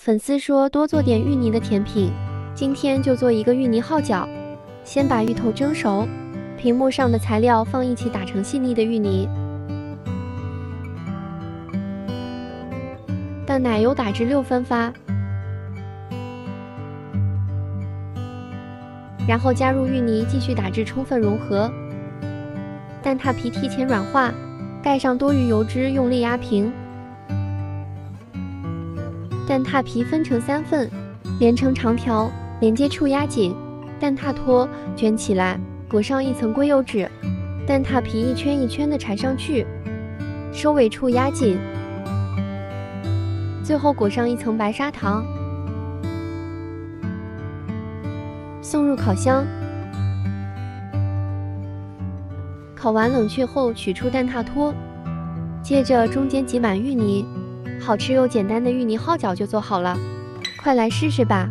粉丝说多做点芋泥的甜品，今天就做一个芋泥号角。先把芋头蒸熟，屏幕上的材料放一起打成细腻的芋泥，淡奶油打至6分发，然后加入芋泥继续打至充分融合。蛋挞皮提前软化，盖上多余油脂，用力压平。蛋挞皮分成3份，连成长条，连接处压紧。蛋挞托卷起来，裹上一层硅油纸，蛋挞皮一圈一圈的缠上去，收尾处压紧。最后裹上一层白砂糖，送入烤箱。烤完冷却后取出蛋挞托，接着中间挤满芋泥，好吃又简单的芋泥号角就做好了，快来试试吧！